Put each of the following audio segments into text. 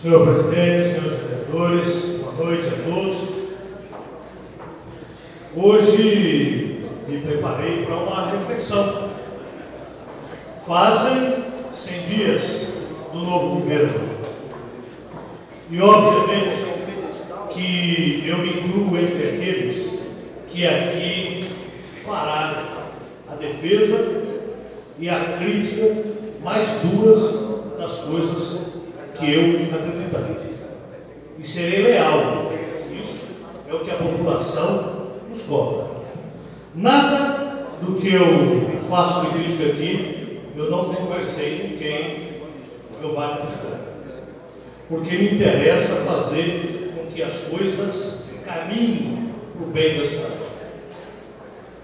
Senhor presidente, senhores vereadores, boa noite a todos. Hoje me preparei para uma reflexão. Fazem 100 dias do novo governo. E, obviamente, que eu me incluo entre aqueles que aqui fará a defesa e a crítica mais duras das coisas que eu acreditarei. E serei leal. Isso é o que a população nos cobra. Nada do que eu faço de crítica aqui, eu não conversei com quem eu vá criticar. Porque me interessa fazer com que as coisas caminhem para o bem da cidade.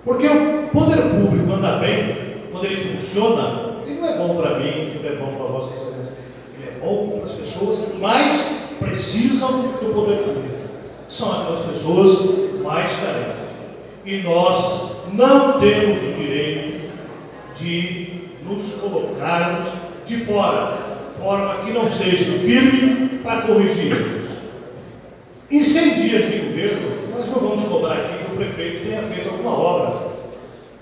Porque o poder público anda bem, quando ele funciona, ele não é bom para mim, não é bom para Vossa Excelência. Ele é bom para as pessoas que mais precisam do poder público. São aquelas pessoas mais carentes. E nós não temos o direito de nos colocarmos de fora, de forma que não seja firme para corrigir erros. Em 100 dias de governo, nós não vamos cobrar aqui que o prefeito tenha feito alguma obra,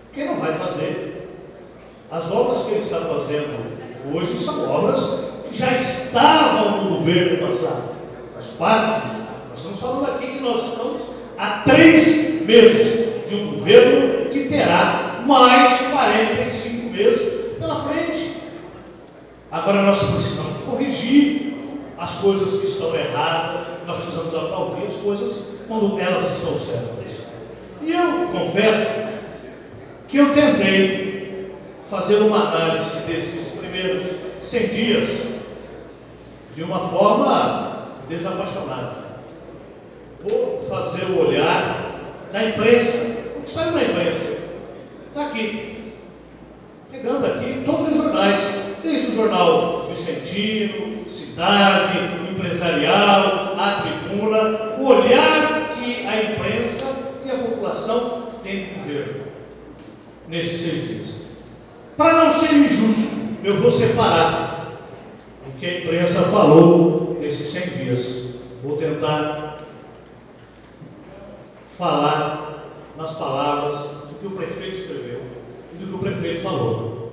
porque não vai fazer. As obras que ele está fazendo hoje são obras que já estavam no governo passado. Faz parte disso. Nós estamos falando aqui que nós estamos há 3 meses de um governo que terá mais 45 meses pela frente. Agora nós precisamos corrigir as coisas que estão erradas, nós precisamos aplaudir as coisas quando elas estão certas. E eu confesso que eu tentei fazer uma análise desses primeiros 100 dias de uma forma desapaixonada. Vou fazer o olhar da imprensa. O que saiu na imprensa? Está aqui. Pegando aqui todos os jornais, desde o jornal Vicentino, Cidade, Empresarial, A Tribuna, o olhar que a imprensa e a população têm do governo nesses 6 dias. Para não ser injusto, eu vou separar o que a imprensa falou nesses 100 dias. Vou tentar falar nas palavras do que o prefeito escreveu e do que o prefeito falou.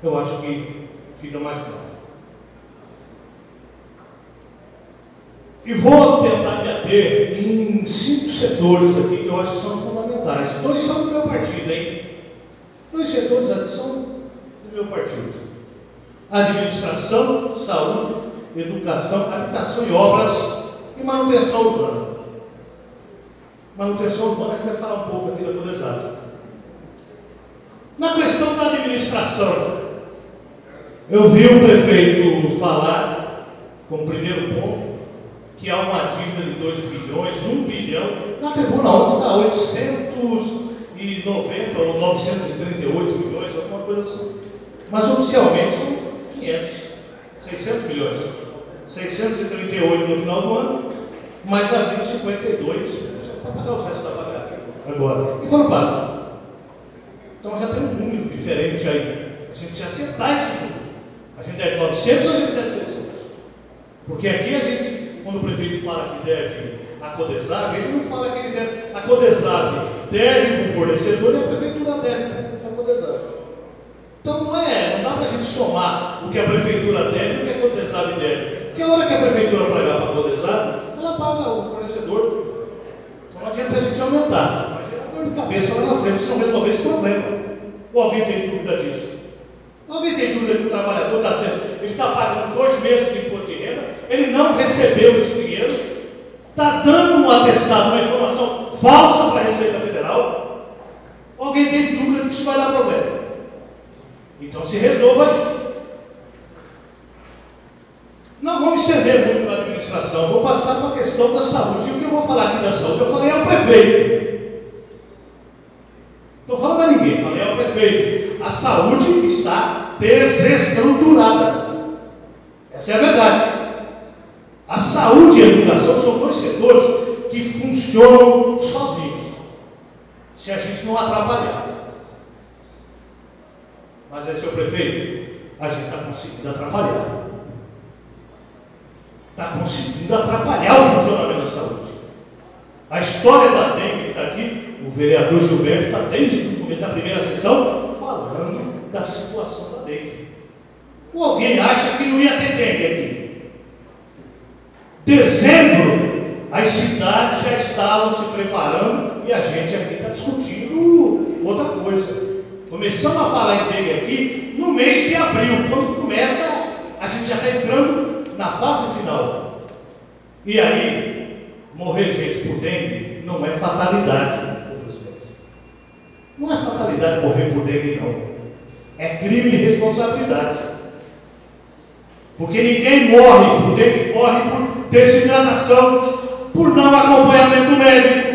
Eu acho que fica mais claro. E vou tentar me ater em 5 setores aqui que eu acho que são fundamentais. 2 são do meu partido, hein? 2 setores aqui são do meu partido: administração, saúde, educação, habitação e obras e manutenção urbana. Manutenção urbana que vai falar um pouco aqui da Codesave. Na questão da administração, eu vi o prefeito falar, como primeiro ponto, que há uma dívida de 2 bilhões, 1 bilhão, na tribuna onde está 890 ou 938 milhões, alguma coisa assim. Mas oficialmente são 600 milhões. 638 no final do ano, mais a 52 para pagar os restos da pagar agora. E foram pagos. Então já tem um número diferente aí. A gente precisa acertar esses números. A gente deve 900 ou a gente deve 600? Porque aqui a gente, quando o prefeito fala que deve a Codesave, ele não fala que ele deve. A Codesave deve para o fornecedor e a prefeitura deve para a Codesave. Então não dá para a gente somar o que a prefeitura deve e o que a Codesave deve. Porque a hora que a prefeitura pagar para a Codesave, ela paga o fornecedor. Então não adianta a gente aumentar. Imagina a dor de cabeça lá na frente se não resolver esse problema. Ou alguém tem dúvida disso? Alguém tem dúvida que o trabalhador está sendo, ele está pagando 2 meses de imposto de renda, ele não recebeu esse dinheiro, está dando um atestado, uma informação falsa para a Receita Federal. Alguém tem dúvida de que isso vai dar problema? Então se resolva isso. Não vamos estender muito na administração, vou passar para a questão da saúde. E o que eu vou falar aqui da saúde? Eu falei ao prefeito. Não estou falando a ninguém, falei ao prefeito. A saúde está desestruturada. Essa é a verdade. A saúde e a educação são 2 setores que funcionam sozinhos, se a gente não atrapalhar. Mas, senhor prefeito, a gente está conseguindo atrapalhar. está conseguindo atrapalhar o funcionamento da saúde. A história da dengue que está aqui, o vereador Gilberto está desde o começo da primeira sessão falando da situação da dengue. Ou alguém acha que não ia ter dengue aqui? Dezembro, as cidades já estavam se preparando e a gente aqui está discutindo outra coisa. Começamos a falar em dengue aqui no mês de abril, quando começa, a gente já está entrando na fase final. E aí, morrer gente por dengue não é fatalidade, senhor presidente. Não é fatalidade morrer por dengue, não. É crime de responsabilidade. Porque ninguém morre por dengue, morre por desidratação, por não acompanhamento médico.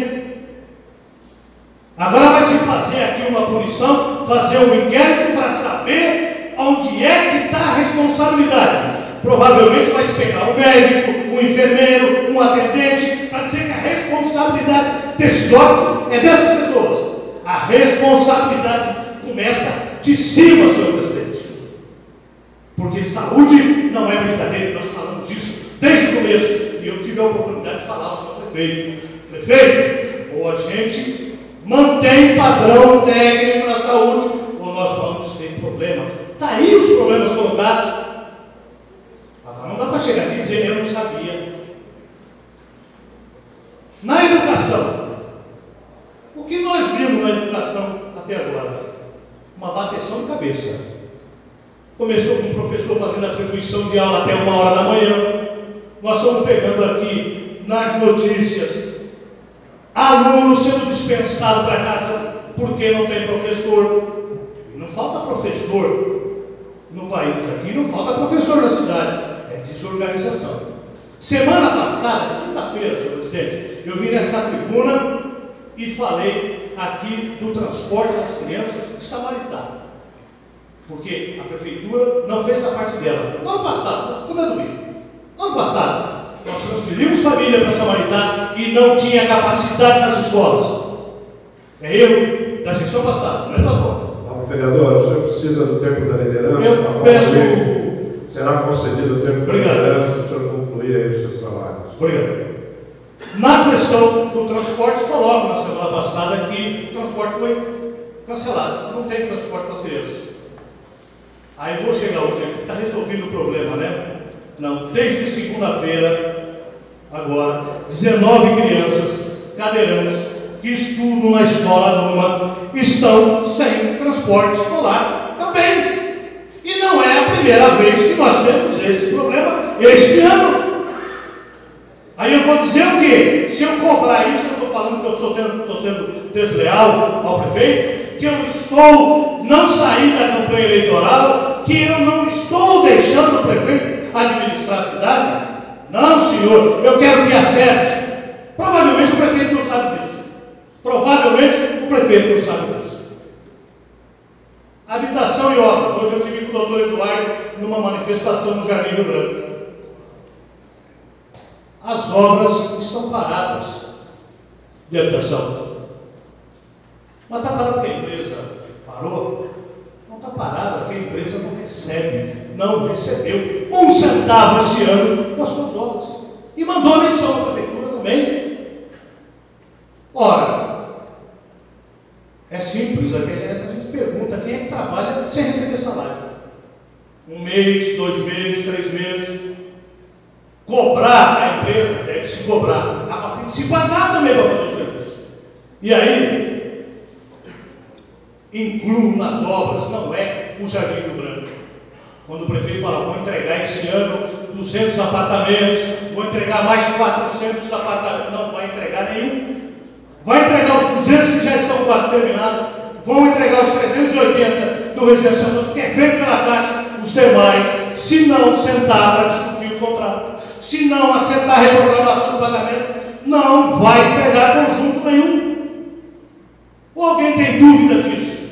Agora vai se fazer aqui uma punição, fazer um inquérito para saber onde é que está a responsabilidade. Provavelmente vai se pegar um médico, um enfermeiro, um atendente, para dizer que a responsabilidade desses órgãos é dessas pessoas. A responsabilidade começa de cima, senhor presidente. Porque saúde não é brincadeira, nós falamos isso desde o começo. E eu tive a oportunidade de falar ao senhor prefeito. Prefeito, ou a gente mantém padrão técnico na saúde, ou nós vamos ter problema. Está aí os problemas colocados. Agora não dá para chegar aqui e dizer eu não sabia. Na educação, o que nós vimos na educação até agora? Uma bateção de cabeça. Começou com o professor fazendo atribuição de aula até 1h da manhã. Nós estamos pegando aqui nas notícias alunos sendo dispensados para casa porque não tem professor. E não falta professor no país aqui, não falta professor na cidade. É desorganização. Semana passada, quinta-feira, senhor presidente, eu vim nessa tribuna e falei aqui do transporte das crianças de Samaritá. Porque a prefeitura não fez a parte dela. No ano passado, como é domingo? Ano passado, nós transferimos família para Samaritá e não tinha capacidade nas escolas. É eu, da gestão passada, não é do agora. Vereador, o senhor precisa do tempo da liderança. Eu peço. Será concedido o tempo da liderança para o senhor concluir aí os seus trabalhos. Obrigado. Na questão do transporte, coloco na semana passada que o transporte foi cancelado. Não tem transporte para as crianças. Aí eu vou chegar hoje aqui, está resolvido o problema, né? Não, desde segunda-feira, agora, 19 crianças cadeirantes que estudam na escola Numa estão sem transporte escolar também. E não é a primeira vez que nós temos esse problema este ano. Aí eu vou dizer o quê? Se eu cobrar isso, eu estou falando que eu estou sendo desleal ao prefeito, que eu estou não sair da campanha eleitoral, que eu não estou deixando o prefeito administrar a cidade. Não, senhor, eu quero que acerte. Provavelmente o prefeito não sabe disso. Provavelmente o prefeito não sabe disso. Habitação e obras. Hoje eu tive com o doutor Eduardo numa manifestação no Jardim Rio Branco. As obras estão paradas de habitação. Mas está parado porque a empresa parou? Não está parada porque a empresa não recebe, não recebeu um centavo esse ano das suas obras. E mandou a menção à prefeitura também. Ora, é simples, a gente pergunta quem é que trabalha sem receber salário. 1 mês, 2 meses, 3 meses. Cobrar a empresa deve se cobrar. Agora tem que se pagar também para fazer o serviço. E aí, incluo nas obras, não é o Jardim Rio Branco. Quando o prefeito fala, vou entregar esse ano 200 apartamentos, vou entregar mais 400 apartamentos, não vai entregar nenhum. Vai entregar os 200 que já estão quase terminados, vão entregar os 380 do residencial, que é feito pela Caixa, os demais, se não sentar para discutir o contrato, se não acertar a reprogramação do pagamento, não vai entregar conjunto nenhum. Ou alguém tem dúvida disso?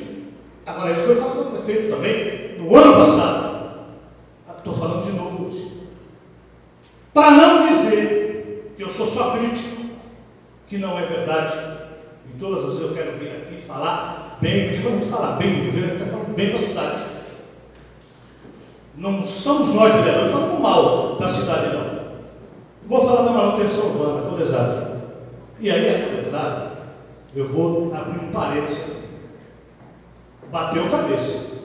Agora, isso foi falado pelo prefeito também, no ano passado. Estou falando de novo hoje. Para não dizer que eu sou só crítico, que não é verdade, e todas as vezes eu quero vir aqui falar bem, porque quando a gente fala bem do governo, a gente está falando bem da cidade. Não somos nós, vereadores, falando mal da cidade, não. Vou falar da manutenção urbana, a Codesab. E aí a Codesab, eu vou abrir um parênteses. Bateu cabeça.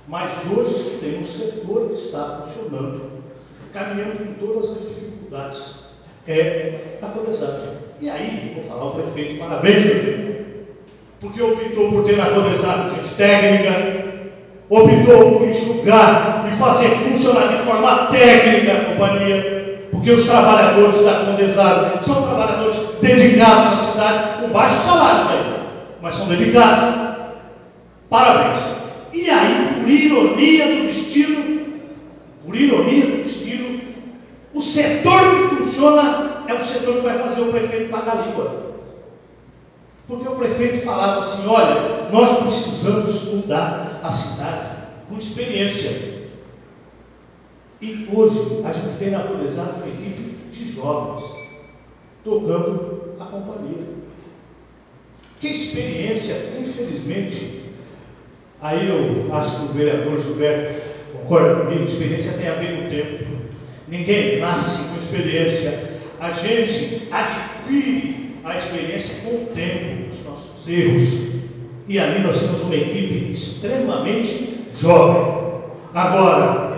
Mas hoje tem um setor que está funcionando, caminhando com todas as dificuldades. É a Codesab. E aí, vou falar ao prefeito, parabéns, prefeito, porque optou por ter na Codesab gente técnica, optou por enxugar e fazer funcionar de forma técnica a companhia, porque os trabalhadores da Codesab são trabalhadores dedicados à cidade, com baixos salários ainda, mas são dedicados. Parabéns. E aí, por ironia do destino, o setor que funciona é o setor que vai fazer o prefeito pagar a língua. Porque o prefeito falava assim, olha, nós precisamos mudar a cidade com experiência. E hoje a gente tem na Codesab uma equipe de jovens tocando a companhia. Que experiência, infelizmente, aí eu acho que o vereador Gilberto concorda comigo, experiência tem a ver com o tempo. Ninguém nasce com experiência. A gente adquire a experiência com o tempo, os nossos erros. E ali nós temos uma equipe extremamente jovem. Agora,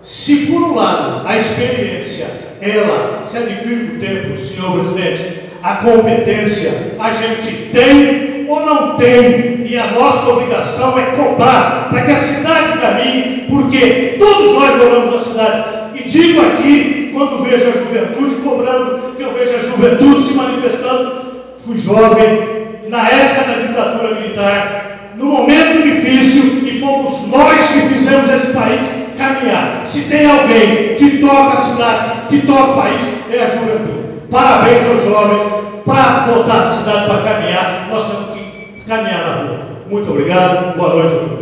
se por um lado a experiência, ela se adquire com o tempo, senhor presidente, a competência a gente tem ou não tem, e a nossa obrigação é cobrar para que a cidade caminhe, porque todos nós moramos na cidade. E digo aqui, quando vejo a juventude cobrando, que eu vejo a juventude se manifestando, fui jovem na época da ditadura militar, no momento difícil, e fomos nós que fizemos esse país caminhar. Se tem alguém que toca a cidade, que toca o país, é a juventude. Parabéns aos jovens, para botar a cidade para caminhar, nós temos que caminhar na rua. Muito obrigado, boa noite a todos.